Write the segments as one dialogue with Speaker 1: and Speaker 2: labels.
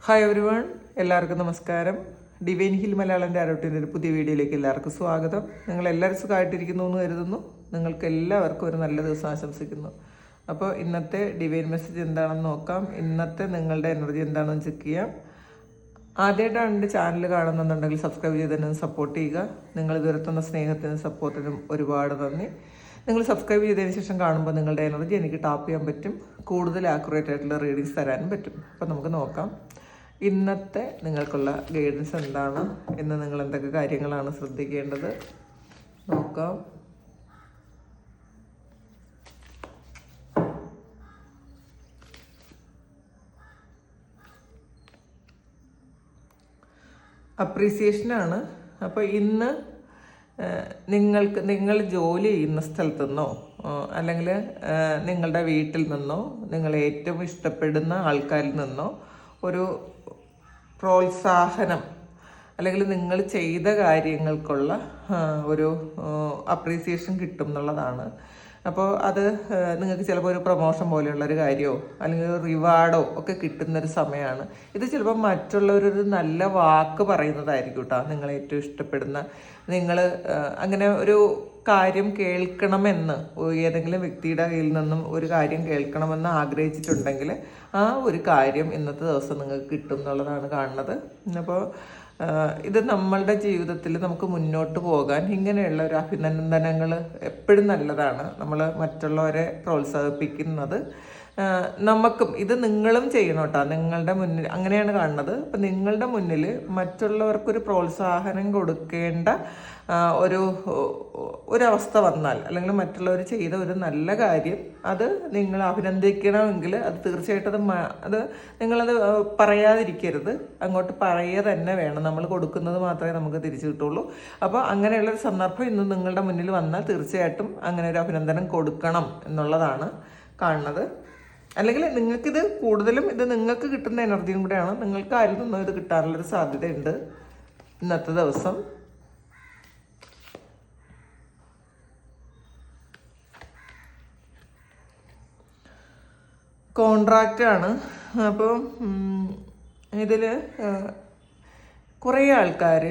Speaker 1: Hi everyone, എല്ലാവർക്കും നമസ്കാരം. Divine hill Malayalam ടാരോട്ടിൻ്റെ ഒരു പുതിയ വീഡിയോയിലേക്ക് എല്ലാവർക്കും സ്വാഗതം. നിങ്ങളെല്ലാവരും സുഖമായിട്ടിരിക്കുന്നു എന്ന് കരുതുന്നു. നിങ്ങൾക്ക് എല്ലാവർക്കും ഒരു നല്ല ദിവസം ആശംസിക്കുന്നു. അപ്പോൾ ഇന്നത്തെ ഡിവൈൻ മെസ്സേജ് എന്താണെന്ന് നോക്കാം. ഇന്നത്തെ നിങ്ങളുടെ എനർജി എന്താണെന്ന് ചെക്ക് ചെയ്യാം. ആദ്യമായിട്ടാണ് എൻ്റെ ചാനൽ കാണുന്നുണ്ടെങ്കിൽ സബ്സ്ക്രൈബ് ചെയ്ത് തന്നെ സപ്പോർട്ട് ചെയ്യുക. നിങ്ങൾ ഇതുവരെ തന്ന സ്നേഹത്തിനും സപ്പോർട്ടിനും ഒരുപാട് നന്ദി. നിങ്ങൾ സബ്സ്ക്രൈബ് ചെയ്തതിന് ശേഷം കാണുമ്പോൾ നിങ്ങളുടെ എനർജി എനിക്ക് ടാപ്പ് ചെയ്യാൻ പറ്റും, കൂടുതൽ ആക്യുറേറ്റ് ആയിട്ടുള്ള റീഡിങ്സ് തരാനും പറ്റും. അപ്പോൾ നമുക്ക് നോക്കാം ഇന്നത്തെ നിങ്ങൾക്കുള്ള ഗൈഡൻസ് എന്താണ്, ഇന്ന് നിങ്ങൾ എന്തൊക്കെ കാര്യങ്ങളാണ് ശ്രദ്ധിക്കേണ്ടത് നോക്കാം. അപ്രീസിയേഷനാണ്. അപ്പോൾ ഇന്ന് നിങ്ങൾ ജോലി ചെയ്യുന്ന സ്ഥലത്തു നിന്നോ അല്ലെങ്കിൽ നിങ്ങളുടെ വീട്ടിൽ നിന്നോ നിങ്ങൾ ഏറ്റവും ഇഷ്ടപ്പെടുന്ന ആൾക്കാരിൽ നിന്നോ ഒരു പ്രോത്സാഹനം അല്ലെങ്കിൽ നിങ്ങൾ ചെയ്ത കാര്യങ്ങൾക്കുള്ള ഒരു അപ്രീസിയേഷൻ കിട്ടും എന്നുള്ളതാണ്. അപ്പോൾ അത് നിങ്ങൾക്ക് ചിലപ്പോൾ ഒരു പ്രൊമോഷൻ പോലെയുള്ളൊരു കാര്യമോ അല്ലെങ്കിൽ ഒരു റിവാർഡോ ഒക്കെ കിട്ടുന്നൊരു സമയമാണ്. ഇത് ചിലപ്പോൾ മറ്റുള്ളവരൊരു നല്ല വാക്ക് പറയുന്നതായിരിക്കും കേട്ടോ. നിങ്ങൾ ഏറ്റവും ഇഷ്ടപ്പെടുന്ന നിങ്ങൾ അങ്ങനെ ഒരു കാര്യം കേൾക്കണമെന്ന് ഏതെങ്കിലും വ്യക്തിയുടെ കയ്യിൽ നിന്നും ഒരു കാര്യം കേൾക്കണമെന്ന് ആഗ്രഹിച്ചിട്ടുണ്ടെങ്കിൽ ആ ഒരു കാര്യം ഇന്നത്തെ ദിവസം നിങ്ങൾക്ക് കിട്ടും എന്നുള്ളതാണ് കാണുന്നത്. അപ്പോൾ ഇത് നമ്മളുടെ ജീവിതത്തിൽ നമുക്ക് മുന്നോട്ട് പോകാൻ ഇങ്ങനെയുള്ള ഒരു അഭിനന്ദനങ്ങൾ എപ്പോഴും നല്ലതാണ്. നമ്മൾ മറ്റുള്ളവരെ പ്രോത്സാഹിപ്പിക്കുന്നത് നമുക്കും ഇത് നിങ്ങളും ചെയ്യണം കേട്ടോ. നിങ്ങളുടെ മുന്നിൽ അങ്ങനെയാണ് കാണുന്നത്. അപ്പം നിങ്ങളുടെ മുന്നിൽ മറ്റുള്ളവർക്കൊരു പ്രോത്സാഹനം കൊടുക്കേണ്ട ഒരവസ്ഥ വന്നാൽ അല്ലെങ്കിൽ മറ്റുള്ളവർ ചെയ്ത ഒരു നല്ല കാര്യം അത് നിങ്ങൾ അഭിനന്ദിക്കണമെങ്കിൽ അത് തീർച്ചയായിട്ടും അത് നിങ്ങളത് പറയാതിരിക്കരുത്, അങ്ങോട്ട് പറയുക തന്നെ വേണം. നമ്മൾ കൊടുക്കുന്നത് മാത്രമേ നമുക്ക് തിരിച്ചു കിട്ടുള്ളൂ. അപ്പോൾ അങ്ങനെയുള്ളൊരു സന്ദർഭം ഇന്ന് നിങ്ങളുടെ മുന്നിൽ വന്നാൽ തീർച്ചയായിട്ടും അങ്ങനെ ഒരു അഭിനന്ദനം കൊടുക്കണം എന്നുള്ളതാണ് കാണുന്നത്. അല്ലെങ്കിൽ നിങ്ങൾക്കിത് കൂടുതലും ഇത് നിങ്ങൾക്ക് കിട്ടുന്ന എനർജിയും കൂടെയാണ്. നിങ്ങൾക്ക് ആരിൽ നിന്നും ഇത് കിട്ടാനുള്ളൊരു സാധ്യതയുണ്ട് ഇന്നത്തെ ദിവസം. കോൺട്രാക്റ്റാണ്. അപ്പോൾ ഇതിൽ കുറേ ആൾക്കാർ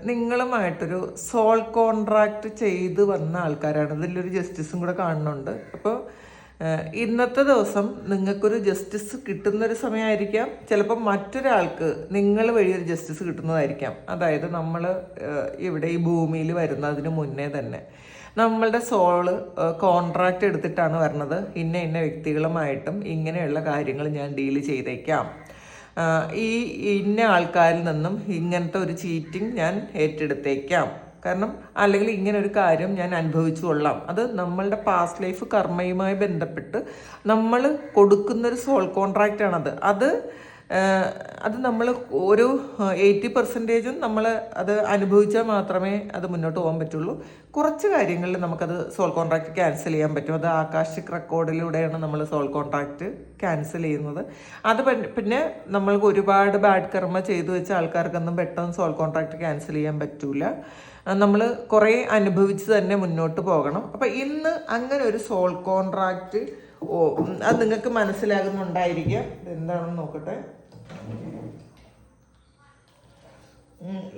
Speaker 1: നിങ്ങളുമായിട്ടൊരു സോൾ കോൺട്രാക്റ്റ് ചെയ്ത് വന്ന ആൾക്കാരാണ്. ഇതിലൊരു ജസ്റ്റിസും കൂടെ കാണുന്നുണ്ട്. അപ്പോൾ ഇന്നത്തെ ദിവസം നിങ്ങൾക്കൊരു ജസ്റ്റിസ് കിട്ടുന്നൊരു സമയമായിരിക്കാം. ചിലപ്പോൾ മറ്റൊരാൾക്ക് നിങ്ങൾ വഴി ഒരു ജസ്റ്റിസ് കിട്ടുന്നതായിരിക്കാം. അതായത് നമ്മൾ ഇവിടെ ഈ ഭൂമിയിൽ വരുന്നതിന് മുന്നേ തന്നെ നമ്മളുടെ സോള് കോൺട്രാക്റ്റ് എടുത്തിട്ടാണ് വരണത്. ഇന്ന വ്യക്തികളുമായിട്ടും ഇങ്ങനെയുള്ള കാര്യങ്ങൾ ഞാൻ ഡീൽ ചെയ്തേക്കാം, ഈ ഇന്ന ആൾക്കാരിൽ നിന്നും ഇങ്ങനത്തെ ഒരു ചീറ്റിംഗ് ഞാൻ ഏറ്റെടുത്തേക്കാം, കാരണം അല്ലെങ്കിൽ ഇങ്ങനെ ഒരു കാര്യം ഞാൻ അനുഭവിച്ചു കൊള്ളാം. അത് നമ്മളുടെ പാസ്റ്റ് ലൈഫ് കർമ്മയുമായി ബന്ധപ്പെട്ട് നമ്മൾ കൊടുക്കുന്നൊരു സോൾ കോൺട്രാക്റ്റാണത്. അത് നമ്മൾ ഒരു 80% നമ്മൾ അത് അനുഭവിച്ചാൽ മാത്രമേ അത് മുന്നോട്ട് പോകാൻ പറ്റുള്ളൂ. കുറച്ച് കാര്യങ്ങളിൽ നമുക്കത് സോൾ കോൺട്രാക്റ്റ് ക്യാൻസൽ ചെയ്യാൻ പറ്റും. അത് ആകാശിക് റെക്കോർഡിലൂടെയാണ് നമ്മൾ സോൾ കോൺട്രാക്റ്റ് ക്യാൻസൽ ചെയ്യുന്നത്. അത് പിന്നെ നമ്മൾക്ക് ഒരുപാട് ബാഡ് കർമ്മ ചെയ്തു വെച്ച ആൾക്കാർക്കൊന്നും പെട്ടെന്ന് സോൾ കോൺട്രാക്റ്റ് ക്യാൻസൽ ചെയ്യാൻ പറ്റൂല. നമ്മൾ കുറേ അനുഭവിച്ച് തന്നെ മുന്നോട്ട് പോകണം. അപ്പം ഇന്ന് അങ്ങനെ ഒരു സോൾ കോൺട്രാക്റ്റ് അത് നിങ്ങൾക്ക് മനസ്സിലാകുന്നുണ്ടായിരിക്കാം. എന്താണെന്ന് നോക്കട്ടെ.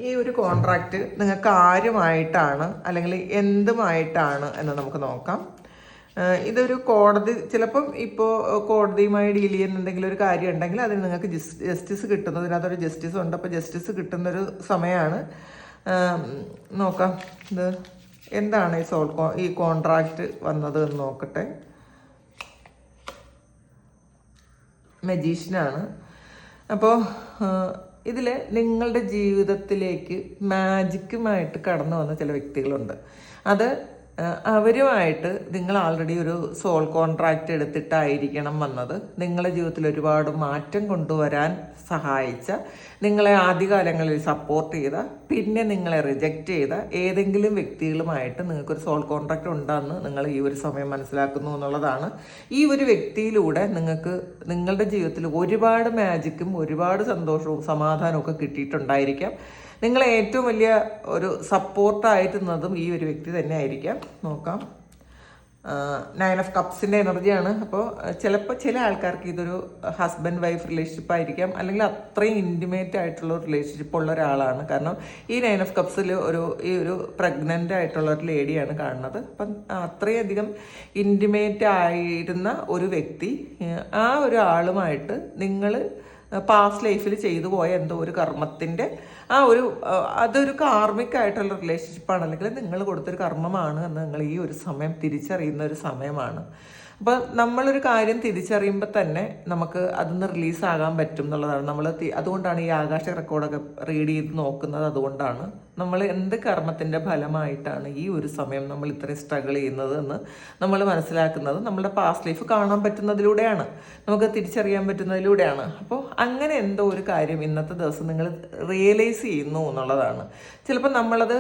Speaker 1: ഈ ഒരു കോൺട്രാക്റ്റ് നിങ്ങൾക്ക് ആരുമായിട്ടാണ് അല്ലെങ്കിൽ എന്തുമായിട്ടാണ് എന്ന് നമുക്ക് നോക്കാം. ഇതൊരു കോടതി, ചിലപ്പം ഇപ്പോൾ കോടതിയുമായി ഡീൽ ചെയ്യുന്ന എന്തെങ്കിലും ഒരു കാര്യം ഉണ്ടെങ്കിൽ അതിന് നിങ്ങൾക്ക് ജസ്റ്റിസ് കിട്ടുന്നത്, ഇതിനകത്തൊരു ജസ്റ്റിസ് ഉണ്ട്. അപ്പോൾ ജസ്റ്റിസ് കിട്ടുന്നൊരു സമയമാണ്. നോക്കാം ഇത് എന്താണ് ഈ കോൺട്രാക്റ്റ് വന്നത് എന്ന് നോക്കട്ടെ. മജീഷ്യനാണ്. അപ്പോൾ ഇതിൽ നിങ്ങളുടെ ജീവിതത്തിലേക്ക് മാജിക്കുമായിട്ട് കടന്നു വന്ന ചില വ്യക്തികളുണ്ട്. അത് അവരുമായിട്ട് നിങ്ങൾ ആൾറെഡി ഒരു സോൾ കോൺട്രാക്റ്റ് എടുത്തിട്ടായിരിക്കണം വന്നത്. നിങ്ങളുടെ ജീവിതത്തിൽ ഒരുപാട് മാറ്റം കൊണ്ടുവരാൻ സഹായിച്ച, നിങ്ങളെ ആദ്യകാലങ്ങളിൽ സപ്പോർട്ട് ചെയ്ത, പിന്നെ നിങ്ങളെ റിജക്റ്റ് ചെയ്ത ഏതെങ്കിലും വ്യക്തികളുമായിട്ട് നിങ്ങൾക്കൊരു സോൾ കോൺട്രാക്റ്റ് ഉണ്ടെന്ന് നിങ്ങൾ ഈ ഒരു സമയം മനസ്സിലാക്കുന്നു എന്നുള്ളതാണ്. ഈ ഒരു വ്യക്തിയിലൂടെ നിങ്ങൾക്ക് നിങ്ങളുടെ ജീവിതത്തിൽ ഒരുപാട് മാജിക്കും ഒരുപാട് സന്തോഷവും സമാധാനവും ഒക്കെ കിട്ടിയിട്ടുണ്ടായിരിക്കാം. നിങ്ങളെ ഏറ്റവും വലിയ ഒരു സപ്പോർട്ടായിരുന്നതും ഈ ഒരു വ്യക്തി തന്നെ ആയിരിക്കാം. നോക്കാം. നയൻ ഓഫ് കപ്സിൻ്റെ എനർജിയാണ്. അപ്പോൾ ചിലപ്പോൾ ചില ആൾക്കാർക്ക് ഇതൊരു ഹസ്ബൻഡ് വൈഫ് റിലേഷൻഷിപ്പ് ആയിരിക്കാം, അല്ലെങ്കിൽ അത്രയും ഇൻറ്റിമേറ്റ് ആയിട്ടുള്ള റിലേഷൻഷിപ്പ് ഉള്ള ഒരാളാണ്. കാരണം ഈ നയൻ ഓഫ് കപ്സിൽ ഈ ഒരു പ്രഗ്നൻ്റ് ആയിട്ടുള്ള ഒരു ലേഡിയാണ് കാണുന്നത്. അപ്പം അത്രയധികം ഇൻറ്റിമേറ്റ് ആയിരുന്ന ഒരു വ്യക്തി ആ ഒരു ആളുമായിട്ട് നിങ്ങൾ പാസ്റ്റ് ലൈഫിൽ ചെയ്തു പോയ എന്തോ ഒരു കർമ്മത്തിൻ്റെ അതൊരു കാർമികമായിട്ടുള്ള റിലേഷൻഷിപ്പാണ്, അല്ലെങ്കിൽ നിങ്ങൾ കൊടുത്തൊരു കർമ്മമാണ് എന്ന് നിങ്ങൾ ഈ ഒരു സമയം തിരിച്ചറിയുന്ന ഒരു സമയമാണ്. അപ്പോൾ നമ്മളൊരു കാര്യം തിരിച്ചറിയുമ്പോൾ തന്നെ നമുക്ക് അതിന്ന് റിലീസാകാൻ പറ്റും എന്നുള്ളതാണ്. അതുകൊണ്ടാണ് ഈ ആകാശ റെക്കോർഡൊക്കെ റീഡ് ചെയ്ത് നോക്കുന്നത്. അതുകൊണ്ടാണ് നമ്മൾ എന്ത് കർമ്മത്തിൻ്റെ ഫലമായിട്ടാണ് ഈ ഒരു സമയം നമ്മൾ ഇത്രയും സ്ട്രഗിൾ ചെയ്യുന്നത് എന്ന് നമ്മൾ മനസ്സിലാക്കുന്നത് നമ്മളുടെ പാസ്റ്റ് ലൈഫ് കാണാൻ പറ്റുന്നതിലൂടെയാണ്, നമുക്ക് തിരിച്ചറിയാൻ പറ്റുന്നതിലൂടെയാണ്. അപ്പോൾ അങ്ങനെ എന്തോ ഒരു കാര്യം ഇന്നത്തെ ദിവസം നിങ്ങൾ റിയലൈസ് ചെയ്യുന്നു എന്നുള്ളതാണ്. ചിലപ്പോൾ നമ്മളത്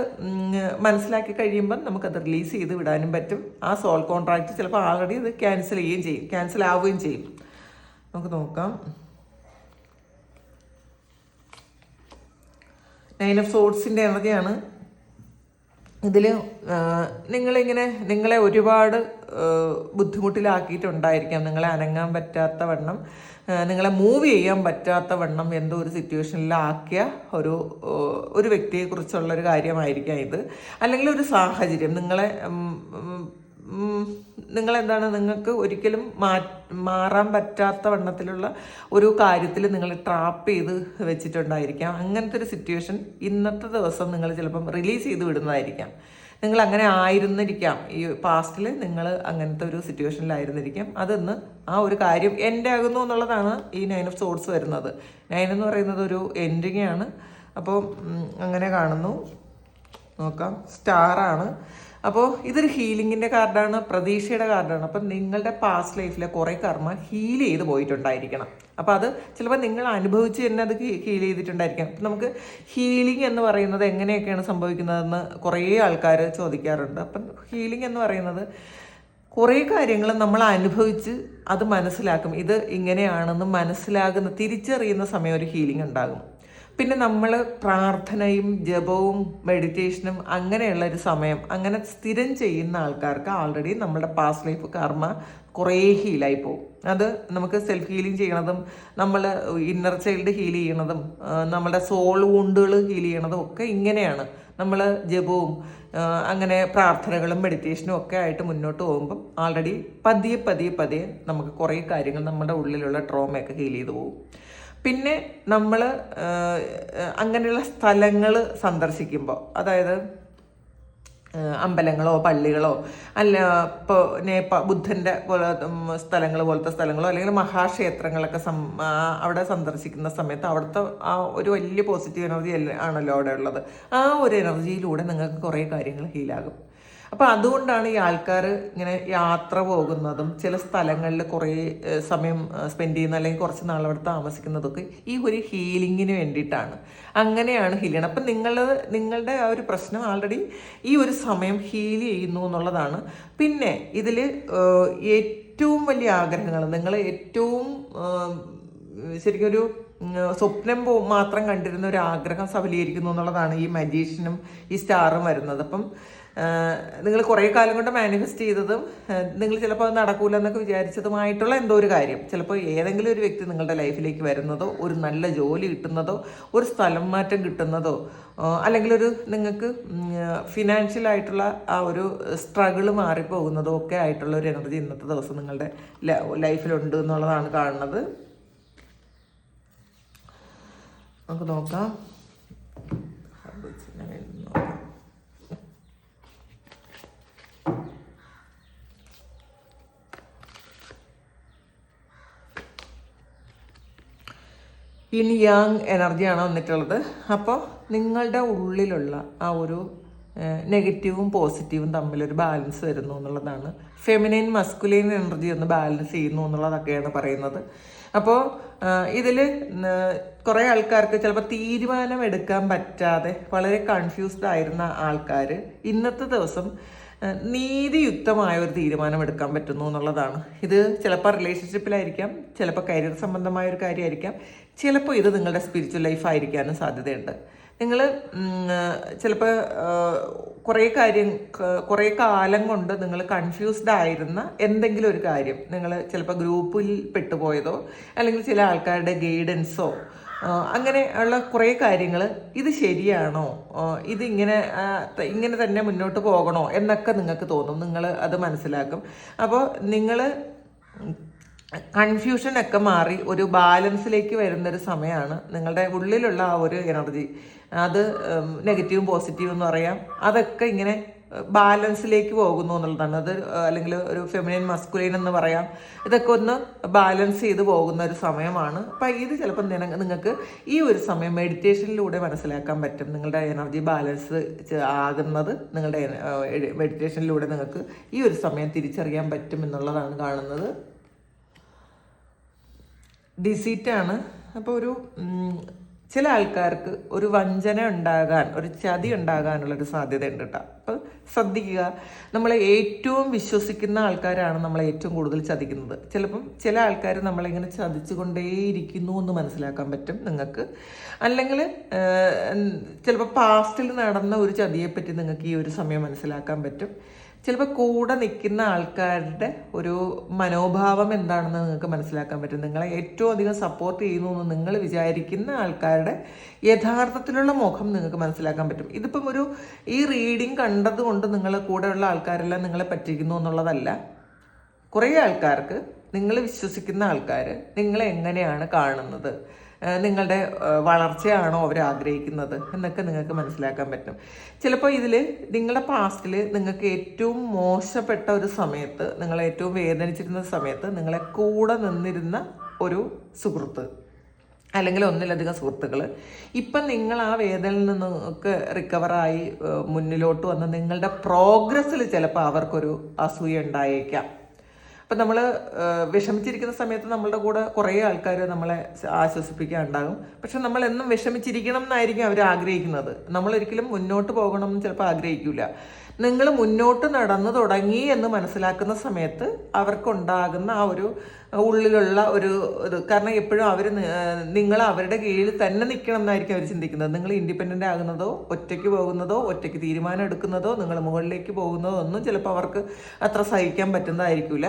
Speaker 1: മനസ്സിലാക്കി കഴിയുമ്പം നമുക്കത് റിലീസ് ചെയ്ത് വിടാനും പറ്റും. ആ സോൾ കോൺട്രാക്റ്റ് ചിലപ്പോൾ ആൾറെഡി അത് ക്യാൻസൽ ആവുകയും ചെയ്യും. നമുക്ക് നോക്കാം. നയൻ ഓഫ് സോഡ്സിൻ്റെ എനർജിയാണ് ഇതിൽ. നിങ്ങളെ ഒരുപാട് ബുദ്ധിമുട്ടിലാക്കിയിട്ടുണ്ടായിരിക്കാം. നിങ്ങളെ അനങ്ങാൻ പറ്റാത്ത വണ്ണം, നിങ്ങളെ മൂവ് ചെയ്യാൻ പറ്റാത്ത വണ്ണം എന്തോ ഒരു സിറ്റുവേഷനിലാക്കിയ ഒരു വ്യക്തിയെക്കുറിച്ചുള്ളൊരു കാര്യമായിരിക്കാം ഇത്. അല്ലെങ്കിൽ ഒരു സാഹചര്യം നിങ്ങൾക്ക് ഒരിക്കലും മാറാൻ പറ്റാത്ത വണ്ണത്തിലുള്ള ഒരു കാര്യത്തിൽ നിങ്ങൾ ട്രാപ്പ് ചെയ്ത് വെച്ചിട്ടുണ്ടായിരിക്കാം. അങ്ങനത്തെ ഒരു സിറ്റുവേഷൻ ഇന്നത്തെ ദിവസം നിങ്ങൾ ചിലപ്പം റിലീസ് ചെയ്ത് വിടുന്നതായിരിക്കാം. നിങ്ങൾ അങ്ങനെ ആയിരുന്നിരിക്കാം, ഈ പാസ്റ്റിൽ നിങ്ങൾ അങ്ങനത്തെ ഒരു സിറ്റുവേഷനിലായിരുന്നിരിക്കാം. അതൊന്ന് ആ ഒരു കാര്യം എൻഡ് ആകുന്നു എന്നുള്ളതാണ് ഈ നയൻ ഓഫ് സോഡ്സ് വരുന്നത്. നയൻ എന്ന് പറയുന്നത് ഒരു എൻഡിങ് ആണ്. അപ്പോൾ അങ്ങനെ കാണുന്നു. നോക്കാം, സ്റ്റാറാണ്. അപ്പോൾ ഇതൊരു ഹീലിങ്ങിൻ്റെ കാർഡാണ്, പ്രതീക്ഷയുടെ കാർഡാണ്. അപ്പം നിങ്ങളുടെ പാസ്റ്റ് ലൈഫിലെ കുറേ കർമ്മ ഹീൽ ചെയ്ത് പോയിട്ടുണ്ടായിരിക്കണം. അപ്പോൾ അത് ചിലപ്പോൾ നിങ്ങൾ അനുഭവിച്ച് തന്നെ അത് ഹീൽ ചെയ്തിട്ടുണ്ടായിരിക്കാം. നമുക്ക് ഹീലിംഗ് എന്ന് പറയുന്നത് എങ്ങനെയൊക്കെയാണ് സംഭവിക്കുന്നതെന്ന് കുറേ ആൾക്കാർ ചോദിക്കാറുണ്ട്. അപ്പം ഹീലിംഗ് എന്ന് പറയുന്നത് കുറേ കാര്യങ്ങൾ നമ്മൾ അനുഭവിച്ച് അത് മനസ്സിലാക്കും. ഇത് ഇങ്ങനെയാണെന്ന് തിരിച്ചറിയുന്ന സമയം ഒരു ഹീലിംഗ് ഉണ്ടാകും. പിന്നെ നമ്മൾ പ്രാർത്ഥനയും ജപവും മെഡിറ്റേഷനും അങ്ങനെയുള്ള ഒരു സമയം അങ്ങനെ സ്ഥിരം ചെയ്യുന്ന ആൾക്കാർക്ക് ആൾറെഡി നമ്മുടെ പാസ്റ്റ് ലൈഫ് കർമ്മ കുറേ ഹീലായി പോകും. അത് നമുക്ക് സെൽഫ് ഹീലിംഗ് ചെയ്യണതും നമ്മൾ ഇന്നർ ചൈൽഡ് ഹീൽ ചെയ്യണതും നമ്മുടെ സോൾ വൂണ്ടുകൾ ഹീൽ ചെയ്യണതും ഒക്കെ ഇങ്ങനെയാണ്. നമ്മൾ ജപവും അങ്ങനെ പ്രാർത്ഥനകളും മെഡിറ്റേഷനും ഒക്കെ ആയിട്ട് മുന്നോട്ട് പോകുമ്പം ആൾറെഡി പതിയെ നമുക്ക് കുറേ കാര്യങ്ങൾ നമ്മുടെ ഉള്ളിലുള്ള ട്രോമയൊക്കെ ഹീൽ ചെയ്ത് പോകും. പിന്നെ നമ്മൾ അങ്ങനെയുള്ള സ്ഥലങ്ങൾ സന്ദർശിക്കുമ്പോൾ, അതായത് അമ്പലങ്ങളോ പള്ളികളോ അല്ല ഇപ്പോൾ ബുദ്ധൻ്റെ സ്ഥലങ്ങൾ പോലത്തെ സ്ഥലങ്ങളോ അല്ലെങ്കിൽ മഹാക്ഷേത്രങ്ങളൊക്കെ അവിടെ സന്ദർശിക്കുന്ന സമയത്ത് അവിടുത്തെ ആ ഒരു വലിയ പോസിറ്റീവ് എനർജി ആണല്ലോ അവിടെ ഉള്ളത്. ആ ഒരു എനർജിയിലൂടെ നിങ്ങൾക്ക് കുറേ കാര്യങ്ങൾ ഹീലാകും. അപ്പോൾ അതുകൊണ്ടാണ് ഈ ആൾക്കാർ ഇങ്ങനെ യാത്ര പോകുന്നതും ചില സ്ഥലങ്ങളിൽ കുറേ സമയം സ്പെൻഡ് ചെയ്യുന്ന അല്ലെങ്കിൽ കുറച്ച് നാൾ അവിടെ താമസിക്കുന്നതൊക്കെ ഈ ഒരു ഹീലിങ്ങിന് വേണ്ടിയിട്ടാണ്. അങ്ങനെയാണ് ഹീൽ ചെയ്യണം. അപ്പം നിങ്ങളുടെ ആ ഒരു പ്രശ്നം ആൾറെഡി ഈ ഒരു സമയം ഹീൽ ചെയ്യുന്നു എന്നുള്ളതാണ്. പിന്നെ ഇതിൽ ഏറ്റവും വലിയ ആഗ്രഹങ്ങൾ നിങ്ങൾ ഏറ്റവും ശരിക്കും ഒരു സ്വപ്നം മാത്രം കണ്ടിരുന്ന ഒരു ആഗ്രഹം സഫലീകരിക്കുന്നു എന്നുള്ളതാണ് ഈ മജീഷ്യനും ഈ സ്റ്റാറും വരുന്നത്. അപ്പം നിങ്ങൾ കുറേ കാലം കൊണ്ട് മാനിഫെസ്റ്റ് ചെയ്തതും നിങ്ങൾ ചിലപ്പോൾ അത് നടക്കൂലെന്നൊക്കെ വിചാരിച്ചതുമായിട്ടുള്ള എന്തോ ഒരു കാര്യം, ചിലപ്പോൾ ഏതെങ്കിലും ഒരു വ്യക്തി നിങ്ങളുടെ ലൈഫിലേക്ക് വരുന്നതോ, ഒരു നല്ല ജോലി കിട്ടുന്നതോ, ഒരു സ്ഥലം മാറ്റം കിട്ടുന്നതോ, അല്ലെങ്കിൽ നിങ്ങൾക്ക് ഫിനാൻഷ്യലായിട്ടുള്ള ആ ഒരു സ്ട്രഗിൾ മാറിപ്പോകുന്നതോ ഒക്കെ ആയിട്ടുള്ള ഒരു എനർജി ഇന്നത്തെ ദിവസം നിങ്ങളുടെ ലൈഫിലുണ്ട് എന്നുള്ളതാണ് കാണുന്നത്. നമുക്ക് നോക്കാം. ഇൻ യാങ് എനർജിയാണ് വന്നിട്ടുള്ളത്. അപ്പോൾ നിങ്ങളുടെ ഉള്ളിലുള്ള ആ ഒരു നെഗറ്റീവും പോസിറ്റീവും തമ്മിലൊരു ബാലൻസ് വരുന്നു എന്നുള്ളതാണ്. ഫെമിനൈൻ മസ്കുലൈൻ എനർജി ഒന്ന് ബാലൻസ് ചെയ്യുന്നു എന്നുള്ളതൊക്കെയാണ് പറയുന്നത്. അപ്പോൾ ഇതിൽ കുറേ ആൾക്കാർക്ക് ചിലപ്പോൾ തീരുമാനം എടുക്കാൻ പറ്റാതെ വളരെ കൺഫ്യൂസ്ഡ് ആയിരുന്ന ആൾക്കാർ ഇന്നത്തെ ദിവസം നീതിയുക്തമായ ഒരു തീരുമാനം എടുക്കാൻ പറ്റുന്നു എന്നുള്ളതാണ്. ഇത് ചിലപ്പോൾ റിലേഷൻഷിപ്പിലായിരിക്കാം, ചിലപ്പോൾ കരിയർ സംബന്ധമായ ഒരു കാര്യമായിരിക്കാം, ചിലപ്പോൾ ഇത് നിങ്ങളുടെ സ്പിരിച്വൽ ലൈഫ് ആയിരിക്കാനും സാധ്യതയുണ്ട്. നിങ്ങൾ ചിലപ്പോൾ കുറേ കാലം കൊണ്ട് നിങ്ങൾ കൺഫ്യൂസ്ഡ് ആയിരുന്ന എന്തെങ്കിലും ഒരു കാര്യം, നിങ്ങൾ ചിലപ്പോൾ ഗ്രൂപ്പിൽ പെട്ടുപോയതോ അല്ലെങ്കിൽ ചില ആൾക്കാരുടെ ഗൈഡൻസോ അങ്ങനെ ഉള്ള കുറേ കാര്യങ്ങൾ, ഇത് ശരിയാണോ, ഇങ്ങനെ തന്നെ മുന്നോട്ട് പോകണോ എന്നൊക്കെ നിങ്ങൾക്ക് തോന്നും. നിങ്ങൾ അത് മനസ്സിലാക്കും. അപ്പോൾ നിങ്ങൾ കൺഫ്യൂഷനൊക്കെ മാറി ഒരു ബാലൻസിലേക്ക് വരുന്നൊരു സമയമാണ്. നിങ്ങളുടെ ഉള്ളിലുള്ള ആ ഒരു എനർജി, അത് നെഗറ്റീവും പോസിറ്റീവും എന്ന് പറയാം, അതൊക്കെ ഇങ്ങനെ ബാലൻസിലേക്ക് പോകുന്നു എന്നുള്ളതാണ്. അത് അല്ലെങ്കിൽ ഒരു ഫെമിനിൻ മസ്കുലൈൻ എന്ന് പറയാം. ഇതൊക്കെ ഒന്ന് ബാലൻസ് ചെയ്ത് പോകുന്ന ഒരു സമയമാണ്. അപ്പം ഇത് ചിലപ്പോൾ നിങ്ങൾക്ക് ഈ ഒരു സമയം മെഡിറ്റേഷനിലൂടെ മനസ്സിലാക്കാൻ പറ്റും. നിങ്ങളുടെ എനർജി ബാലൻസ് ആകുന്നത് നിങ്ങളുടെ മെഡിറ്റേഷനിലൂടെ നിങ്ങൾക്ക് ഈ ഒരു സമയം തിരിച്ചറിയാൻ പറ്റും എന്നുള്ളതാണ് കാണുന്നത്. ഡിസീറ്റാണ്. അപ്പോൾ ഒരു ചില ആൾക്കാർക്ക് ഒരു വഞ്ചന ഉണ്ടാകാൻ, ഒരു ചതി ഉണ്ടാകാനുള്ളൊരു സാധ്യത ഉണ്ട് കേട്ടോ. അപ്പോൾ ശ്രദ്ധിക്കുക. നമ്മളെ ഏറ്റവും വിശ്വസിക്കുന്ന ആൾക്കാരാണ് നമ്മളെ ഏറ്റവും കൂടുതൽ ചതിക്കുന്നത്. ചിലപ്പം ചില ആൾക്കാർ നമ്മളിങ്ങനെ ചതിച്ചുകൊണ്ടേയിരിക്കുന്നു എന്ന് മനസ്സിലാക്കാൻ പറ്റും നിങ്ങൾക്ക്. അല്ലെങ്കിൽ ചിലപ്പോൾ പാസ്റ്റിൽ നടന്ന ഒരു ചതിയെപ്പറ്റി നിങ്ങൾക്ക് ഈ ഒരു സമയം മനസ്സിലാക്കാൻ പറ്റും. ചിലപ്പോൾ കൂടെ നിൽക്കുന്ന ആൾക്കാരുടെ ഒരു മനോഭാവം എന്താണെന്ന് നിങ്ങൾക്ക് മനസ്സിലാക്കാൻ പറ്റും. നിങ്ങളെ ഏറ്റവും അധികം സപ്പോർട്ട് ചെയ്യുന്നു എന്ന് നിങ്ങൾ വിചാരിക്കുന്ന ആൾക്കാരുടെ യഥാർത്ഥത്തിലുള്ള മുഖം നിങ്ങൾക്ക് മനസ്സിലാക്കാൻ പറ്റും. ഇതിപ്പം ഈ റീഡിങ് കണ്ടതുകൊണ്ട് നിങ്ങൾ കൂടെയുള്ള ആൾക്കാരെല്ലാം നിങ്ങളെ പറ്റിക്കുന്നു എന്നുള്ളതല്ല. കുറേ ആൾക്കാർക്ക്, നിങ്ങൾ വിശ്വസിക്കുന്ന ആൾക്കാർ നിങ്ങളെ എങ്ങനെയാണ് കാണുന്നത്, നിങ്ങളുടെ വളർച്ചയാണോ അവർ ആഗ്രഹിക്കുന്നത് എന്നൊക്കെ നിങ്ങൾക്ക് മനസ്സിലാക്കാൻ പറ്റും. ചിലപ്പോൾ ഇതിൽ നിങ്ങളുടെ പാസ്റ്റിൽ നിങ്ങൾക്ക് ഏറ്റവും മോശപ്പെട്ട ഒരു സമയത്ത്, നിങ്ങളെ ഏറ്റവും വേദനിച്ചിരുന്ന സമയത്ത് നിങ്ങളെ കൂടെ നിന്നിരുന്ന ഒരു സുഹൃത്ത് അല്ലെങ്കിൽ ഒന്നിലധികം സുഹൃത്തുക്കൾ, ഇപ്പം നിങ്ങൾ ആ വേദനയിൽ നിന്നൊക്കെ റിക്കവറായി മുന്നിലോട്ട് വന്ന് നിങ്ങളുടെ പ്രോഗ്രസ്സിൽ ചിലപ്പോൾ അവർക്കൊരു അസൂയ ഉണ്ടായേക്കാം. അപ്പം നമ്മൾ വിഷമിച്ചിരിക്കുന്ന സമയത്ത് നമ്മളുടെ കൂടെ കുറേ ആൾക്കാർ നമ്മളെ ആശ്വസിപ്പിക്കാനുണ്ടാകും. പക്ഷെ നമ്മൾ എന്നും വിഷമിച്ചിരിക്കണം എന്നായിരിക്കും അവർ ആഗ്രഹിക്കുന്നത്. നമ്മളൊരിക്കലും മുന്നോട്ട് പോകണം എന്ന് ചിലപ്പോൾ ആഗ്രഹിക്കില്ല. നിങ്ങൾ മുന്നോട്ട് നടന്നു തുടങ്ങി എന്ന് മനസ്സിലാക്കുന്ന സമയത്ത് അവർക്കുണ്ടാകുന്ന ആ ഒരു ഉള്ളിലുള്ള ഒരു ഇത്, കാരണം എപ്പോഴും നിങ്ങൾ അവരുടെ കീഴിൽ തന്നെ നിൽക്കണം എന്നായിരിക്കും അവർ ചിന്തിക്കുന്നത്. നിങ്ങൾ ഇൻഡിപെൻഡൻ്റ് ആകുന്നതോ ഒറ്റയ്ക്ക് പോകുന്നതോ ഒറ്റയ്ക്ക് തീരുമാനം എടുക്കുന്നതോ നിങ്ങൾ മുകളിലേക്ക് പോകുന്നതോ ഒന്നും ചിലപ്പോൾ അവർക്ക് അത്ര സഹിക്കാൻ പറ്റുന്നതായിരിക്കില്ല.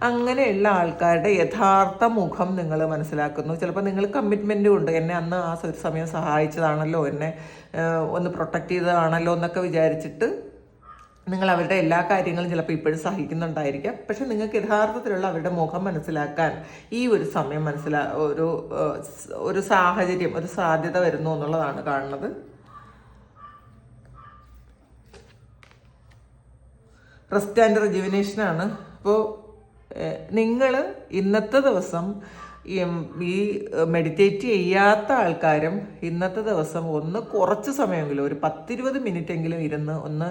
Speaker 1: അങ്ങനെയുള്ള ആൾക്കാരുടെ യഥാർത്ഥ മുഖം നിങ്ങൾ മനസ്സിലാക്കുന്നു. ചിലപ്പോൾ നിങ്ങൾ കമ്മിറ്റ്മെൻറ്റും ഉണ്ട്, എന്നെ അന്ന് ആ ഒരു സമയം സഹായിച്ചതാണല്ലോ, എന്നെ ഒന്ന് പ്രൊട്ടക്റ്റ് ചെയ്തതാണല്ലോ എന്നൊക്കെ വിചാരിച്ചിട്ട് നിങ്ങൾ അവരുടെ എല്ലാ കാര്യങ്ങളും ചിലപ്പോൾ ഇപ്പോഴും സഹിക്കുന്നുണ്ടായിരിക്കാം. പക്ഷെ നിങ്ങൾക്ക് യഥാർത്ഥത്തിലുള്ള അവരുടെ മുഖം മനസ്സിലാക്കാൻ ഈ ഒരു സമയം ഒരു സാഹചര്യം, ഒരു സാധ്യത വരുന്നു എന്നുള്ളതാണ് കാണുന്നത്. റെസ്റ്റ് ആൻഡ് റിജുവിനേഷനാണ്. അപ്പോൾ നിങ്ങൾ ഇന്നത്തെ ദിവസം ഈ മെഡിറ്റേറ്റ് ചെയ്യാത്ത ആൾക്കാരും ഇന്നത്തെ ദിവസം കുറച്ച് സമയമെങ്കിലും ഒരു 10-20 മിനിറ്റെങ്കിലും ഇരുന്ന് ഒന്ന്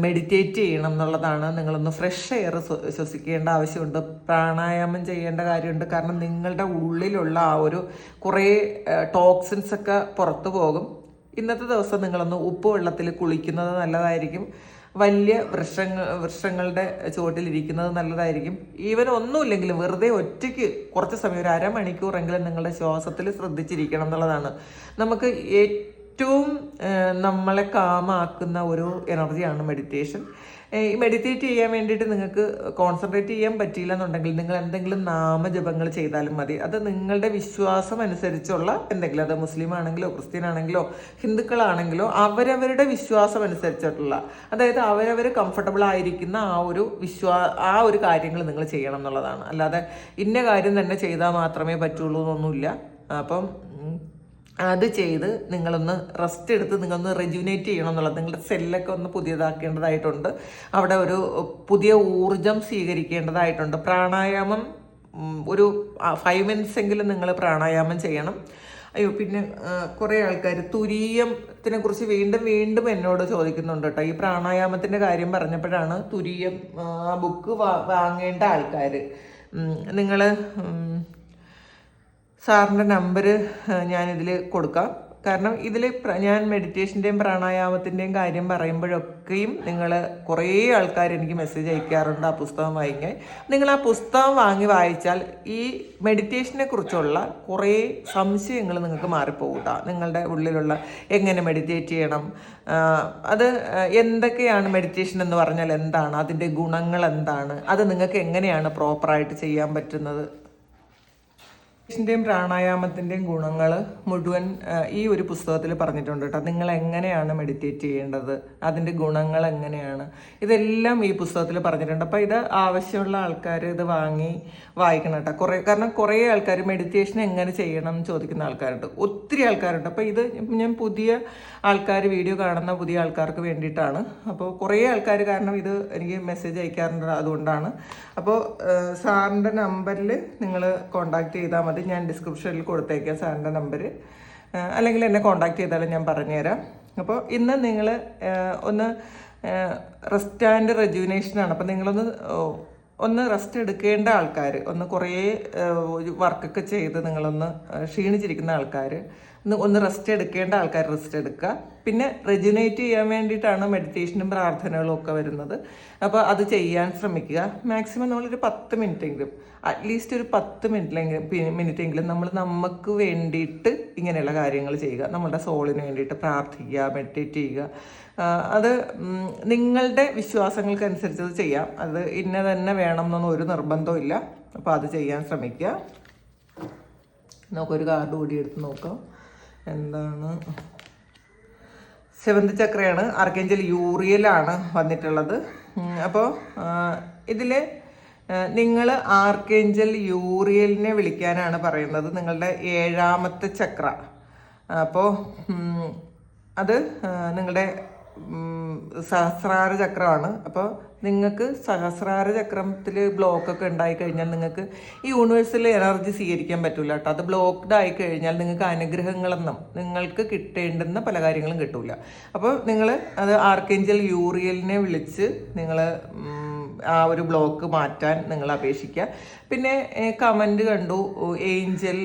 Speaker 1: മെഡിറ്റേറ്റ് ചെയ്യണം എന്നുള്ളതാണ്. നിങ്ങളൊന്ന് ഫ്രഷ് എയർ ശ്വസിക്കേണ്ട ആവശ്യമുണ്ട്, പ്രാണായാമം ചെയ്യേണ്ട കാര്യമുണ്ട്. കാരണം നിങ്ങളുടെ ഉള്ളിലുള്ള ആ ഒരു കുറേ ടോക്സിൻസ് ഒക്കെ പുറത്തു പോകും. ഇന്നത്തെ ദിവസം നിങ്ങളൊന്ന് ഉപ്പ് വെള്ളത്തിൽ കുളിക്കുന്നത് നല്ലതായിരിക്കും. വലിയ വൃക്ഷങ്ങളുടെ ചുവട്ടിലിരിക്കുന്നത് നല്ലതായിരിക്കും. ഈവൻ ഒന്നുമില്ലെങ്കിലും വെറുതെ ഒറ്റയ്ക്ക് കുറച്ച് സമയം, ഒരു അരമണിക്കൂറെങ്കിലും നിങ്ങളുടെ ശ്വാസത്തിൽ ശ്രദ്ധിച്ചിരിക്കണം എന്നുള്ളതാണ്. നമുക്ക് ഏറ്റവും നമ്മളെ കാമാക്കുന്ന ഒരു എനർജിയാണ് മെഡിറ്റേഷൻ. ഈ മെഡിറ്റേറ്റ് ചെയ്യാൻ വേണ്ടിയിട്ട് നിങ്ങൾക്ക് കോൺസെൻട്രേറ്റ് ചെയ്യാൻ പറ്റിയില്ല എന്നുണ്ടെങ്കിൽ നിങ്ങൾ എന്തെങ്കിലും നാമജപങ്ങൾ ചെയ്താലും മതി. അത് നിങ്ങളുടെ വിശ്വാസം അനുസരിച്ചുള്ള എന്തെങ്കിലും, അത് മുസ്ലിം ആണെങ്കിലോ ക്രിസ്ത്യൻ ആണെങ്കിലോ ഹിന്ദുക്കളാണെങ്കിലോ അവരവരുടെ വിശ്വാസം അനുസരിച്ചിട്ടുള്ള, അതായത് അവരവർ കംഫർട്ടബിൾ ആയിരിക്കുന്ന ആ ഒരു കാര്യങ്ങൾ നിങ്ങൾ ചെയ്യണം എന്നുള്ളതാണ്. അല്ലാതെ ഇന്ന കാര്യം തന്നെ ചെയ്താൽ മാത്രമേ പറ്റുള്ളൂ എന്നൊന്നുമില്ല. അപ്പം അത് ചെയ്ത് നിങ്ങളൊന്ന് റെസ്റ്റ് എടുത്ത് നിങ്ങളൊന്ന് റെജുവിനേറ്റ് ചെയ്യണം എന്നുള്ളത്. നിങ്ങളുടെ സെല്ലൊക്കെ ഒന്ന് പുതിയതാക്കേണ്ടതായിട്ടുണ്ട്. അവിടെ ഒരു പുതിയ ഊർജം സ്വീകരിക്കേണ്ടതായിട്ടുണ്ട്. പ്രാണായാമം ഒരു 5 മിനിറ്റ്സ് എങ്കിലും നിങ്ങൾ പ്രാണായാമം ചെയ്യണം. പിന്നെ കുറേ ആൾക്കാർ തുരീയത്തിനെ കുറിച്ച് വീണ്ടും എന്നോട് ചോദിക്കുന്നുണ്ട് കേട്ടോ. ഈ പ്രാണായാമത്തിൻ്റെ കാര്യം പറഞ്ഞപ്പോഴാണ് തുരീയം ആ ബുക്ക് വാങ്ങേണ്ട ആൾക്കാർ, നിങ്ങൾ സാറിൻ്റെ നമ്പർ ഞാനിതിൽ കൊടുക്കാം. കാരണം ഇതിൽ ഞാൻ മെഡിറ്റേഷൻ്റെയും പ്രാണായാമത്തിൻ്റെയും കാര്യം പറയുമ്പോഴൊക്കെയും നിങ്ങൾ കുറേ ആൾക്കാർ എനിക്ക് മെസ്സേജ് അയക്കാറുണ്ട് ആ പുസ്തകം വാങ്ങിക്കാൻ. നിങ്ങൾ ആ പുസ്തകം വാങ്ങി വായിച്ചാൽ ഈ മെഡിറ്റേഷനെ കുറിച്ചുള്ള കുറേ സംശയങ്ങൾ നിങ്ങൾക്ക് മാറിപ്പോകും. നിങ്ങളുടെ ഉള്ളിലുള്ള എങ്ങനെ മെഡിറ്റേറ്റ് ചെയ്യണം, അത് എന്തൊക്കെയാണ് മെഡിറ്റേഷൻ എന്ന് പറഞ്ഞാൽ എന്താണ്, അതിൻ്റെ ഗുണങ്ങൾ എന്താണ്, അത് നിങ്ങൾക്ക് എങ്ങനെയാണ് പ്രോപ്പറായിട്ട് ചെയ്യാൻ പറ്റുന്നത്. ൻ്റെയും പ്രാണായാമത്തിൻ്റെയും ഗുണങ്ങൾ മുഴുവൻ ഈ ഒരു പുസ്തകത്തിൽ പറഞ്ഞിട്ടുണ്ട് കേട്ടോ. നിങ്ങൾ എങ്ങനെയാണ് മെഡിറ്റേറ്റ് ചെയ്യേണ്ടത്, അതിൻ്റെ ഗുണങ്ങൾ എങ്ങനെയാണ്, ഇതെല്ലാം ഈ പുസ്തകത്തിൽ പറഞ്ഞിട്ടുണ്ട്. അപ്പോൾ ഇത് ആവശ്യമുള്ള ആൾക്കാർ ഇത് വാങ്ങി വായിക്കണം കേട്ടോ. കാരണം കുറേ ആൾക്കാർ മെഡിറ്റേഷൻ എങ്ങനെ ചെയ്യണം എന്ന് ചോദിക്കുന്ന ആൾക്കാരുണ്ട്, ഒത്തിരി ആൾക്കാരുണ്ട്. അപ്പോൾ ഇത് ഞാൻ പുതിയ ആൾക്കാർ, വീഡിയോ കാണുന്ന പുതിയ ആൾക്കാർക്ക് വേണ്ടിയിട്ടാണ്. അപ്പോൾ കുറേ ആൾക്കാർ കാരണം ഇത് എനിക്ക് മെസ്സേജ് അയക്കാറുണ്ട്, അതുകൊണ്ടാണ്. അപ്പോൾ സാറിൻ്റെ നമ്പറിൽ നിങ്ങൾ കോൺടാക്റ്റ് ചെയ്താൽ മതി. ഞാൻ ഡിസ്ക്രിപ്ഷനിൽ കൊടുത്തേക്കാം സാറിൻ്റെ നമ്പർ, അല്ലെങ്കിൽ എന്നെ കോൺടാക്റ്റ് ചെയ്താലും ഞാൻ പറഞ്ഞുതരാം. അപ്പോൾ ഇന്ന് നിങ്ങൾ ഒന്ന് റെസ്റ്റ് ആൻഡ് റെജുവിനേഷനാണ്. അപ്പോൾ ഒന്ന് റെസ്റ്റ് എടുക്കേണ്ട ആൾക്കാർ, കുറേ വർക്കൊക്കെ ചെയ്ത് നിങ്ങളൊന്ന് ക്ഷീണിച്ചിരിക്കുന്ന ആൾക്കാർ, ഒന്ന് റെസ്റ്റ് എടുക്കേണ്ട ആൾക്കാർ റെസ്റ്റ് എടുക്കുക. പിന്നെ റെജുനേറ്റ് ചെയ്യാൻ വേണ്ടിയിട്ടാണ് മെഡിറ്റേഷനും പ്രാർത്ഥനകളും ഒക്കെ വരുന്നത്. അപ്പോൾ അത് ചെയ്യാൻ ശ്രമിക്കുക. മാക്സിമം നമ്മളൊരു 10 മിനിറ്റെങ്കിലും, അറ്റ്ലീസ്റ്റ് ഒരു 10 മിനിറ്റെങ്കിലും നമ്മൾ നമുക്ക് വേണ്ടിയിട്ട് ഇങ്ങനെയുള്ള കാര്യങ്ങൾ ചെയ്യുക. നമ്മളുടെ സോളിന് വേണ്ടിയിട്ട് പ്രാർത്ഥിക്കുക, മെഡിറ്റേറ്റ് ചെയ്യുക. അത് നിങ്ങളുടെ വിശ്വാസങ്ങൾക്കനുസരിച്ച് അത് ചെയ്യാം. അത് ഇന്ന തന്നെ വേണം എന്നൊന്നും ഒരു നിർബന്ധവും ഇല്ല. അപ്പോൾ അത് ചെയ്യാൻ ശ്രമിക്കുക. നമുക്കൊരു കാർഡ് കൂടി എടുത്ത് നോക്കാം. എന്താണ്? 7th ചക്രയാണ്, ആർക്കേഞ്ചൽ യൂറിയലാണ് വന്നിട്ടുള്ളത്. അപ്പോൾ ഇതിൽ നിങ്ങൾ ആർക്കേഞ്ചൽ യൂറിയലിനെ വിളിക്കാനാണ് പറയുന്നത്, നിങ്ങളുടെ 7ാമത്തെ ചക്ര. അപ്പോൾ അത് നിങ്ങളുടെ സഹസ്രാര ചക്രമാണ്. അപ്പോൾ നിങ്ങൾക്ക് സഹസ്രാര ചക്രത്തിൽ ബ്ലോക്കൊക്കെ ഉണ്ടായിക്കഴിഞ്ഞാൽ നിങ്ങൾക്ക് ഈ യൂണിവേഴ്സിൽ എനർജി സ്വീകരിക്കാൻ പറ്റില്ല കേട്ടോ. അത് ബ്ലോക്ക്ഡ് ആയി കഴിഞ്ഞാൽ നിങ്ങൾക്ക് അനുഗ്രഹങ്ങളൊന്നും, നിങ്ങൾക്ക് കിട്ടേണ്ടുന്ന പല കാര്യങ്ങളും കിട്ടില്ല. അപ്പോൾ നിങ്ങൾ അത് ആർക്കേഞ്ചൽ യൂറിയലിനെ വിളിച്ച് നിങ്ങൾ ആ ഒരു ബ്ലോക്ക് മാറ്റാൻ നിങ്ങൾ അപേക്ഷിക്കുക. പിന്നെ കമൻറ്റ് കണ്ടു, ഏഞ്ചൽ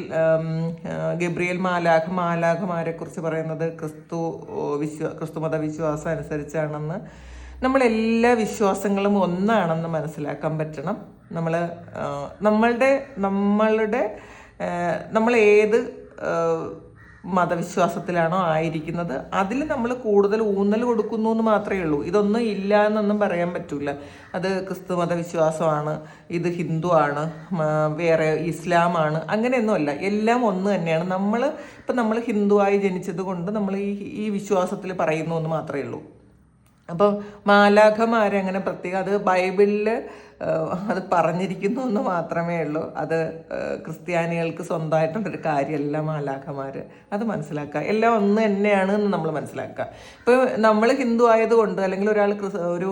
Speaker 1: ഗബ്രിയേൽ മാലാഖമാരെ കുറിച്ച് പറയുന്നത് ക്രിസ്തുമത വിശ്വാസം അനുസരിച്ചാണെന്ന്. നമ്മളെല്ലാ വിശ്വാസങ്ങളും ഒന്നാണെന്ന് മനസ്സിലാക്കാൻ പറ്റണം. നമ്മൾ ഏത് മതവിശ്വാസത്തിലാണോ ആയിരിക്കുന്നത് അതിൽ നമ്മൾ കൂടുതൽ ഊന്നൽ കൊടുക്കുന്നു എന്ന് മാത്രമേ ഉള്ളൂ. ഇതൊന്നും ഇല്ല എന്നൊന്നും പറയാൻ പറ്റില്ല. അത് ക്രിസ്തു മതവിശ്വാസമാണ്, ഇത് ഹിന്ദു ആണ്, വേറെ ഇസ്ലാമാണ്, അങ്ങനെയൊന്നുമല്ല. എല്ലാം ഒന്ന് തന്നെയാണ്. നമ്മൾ ഹിന്ദുവായി ജനിച്ചത് കൊണ്ട് നമ്മൾ ഈ വിശ്വാസത്തിൽ പറയുന്നു എന്ന് മാത്രമേ ഉള്ളൂ. അപ്പോൾ മാലാഖമാരെ അങ്ങനെ പ്രത്യേകം അത് ബൈബിളിൽ അത് പറഞ്ഞിരിക്കുന്നു എന്ന് മാത്രമേ ഉള്ളൂ. അത് ക്രിസ്ത്യാനികൾക്ക് സ്വന്തമായിട്ടുള്ളൊരു കാര്യമല്ല മാലാഖമാർ. അത് മനസ്സിലാക്കുക. എല്ലാം ഒന്ന് തന്നെയാണ് എന്ന് നമ്മൾ മനസ്സിലാക്കുക. ഇപ്പോൾ നമ്മൾ ഹിന്ദു ആയതുകൊണ്ട്, അല്ലെങ്കിൽ ഒരു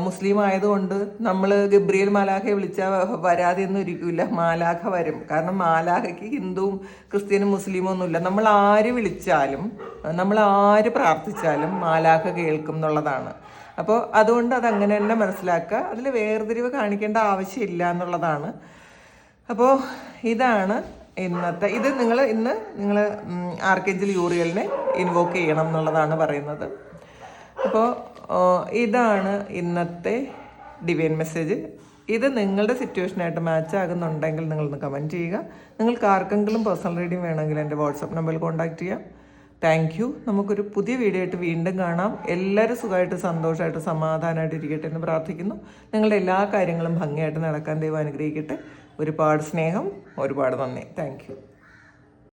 Speaker 1: മുസ്ലിം ആയതുകൊണ്ട് നമ്മൾ ഗബ്രിയേൽ മാലാഖയെ വിളിച്ചാൽ വരാതെയൊന്നും ഇരിക്കില്ല. മാലാഖ വരും. കാരണം മാലാഖയ്ക്ക് ഹിന്ദുവും ക്രിസ്ത്യനും മുസ്ലിമും ഒന്നുമില്ല. നമ്മൾ ആര് വിളിച്ചാലും, നമ്മൾ ആര് പ്രാർത്ഥിച്ചാലും മാലാഖ കേൾക്കും എന്നുള്ളതാണ്. അപ്പോൾ അതുകൊണ്ട് അതങ്ങനെ തന്നെ മനസ്സിലാക്കുക. അതിൽ വേർതിരിവ് കാണിക്കേണ്ട ആവശ്യമില്ല എന്നുള്ളതാണ്. അപ്പോൾ ഇതാണ് ഇന്നത്തെ ഇത്. നിങ്ങൾ ആർക്കേഞ്ചൽ യൂറിയലിനെ ഇൻവോക്ക് ചെയ്യണം എന്നുള്ളതാണ് പറയുന്നത്. അപ്പോൾ ഇതാണ് ഇന്നത്തെ ഡിവൈൻ മെസ്സേജ്. ഇത് നിങ്ങളുടെ സിറ്റുവേഷനായിട്ട് മാച്ച് ആകുന്നുണ്ടെങ്കിൽ നിങ്ങളൊന്ന് കമൻറ്റ് ചെയ്യുക. നിങ്ങൾക്ക് ആർക്കെങ്കിലും പേഴ്സണൽ റീഡിംഗ് വേണമെങ്കിൽ എൻ്റെ വാട്സപ്പ് നമ്പറിൽ കോൺടാക്റ്റ് ചെയ്യാം. Thank you. നമുക്കൊരു പുതിയ വീഡിയോ ആയിട്ട് വീണ്ടും കാണാം. എല്ലാവരും സുഖമായിട്ട് സന്തോഷമായിട്ട് സമാധാനമായിട്ട് ഇരിക്കട്ടെ എന്ന് പ്രാർത്ഥിക്കുന്നു. നിങ്ങളുടെ എല്ലാ കാര്യങ്ങളും ഭംഗിയായിട്ട് നടക്കാൻ ദൈവം അനുഗ്രഹിക്കട്ടെ. ഒരുപാട് സ്നേഹം, ഒരുപാട് നന്ദി. Thank you.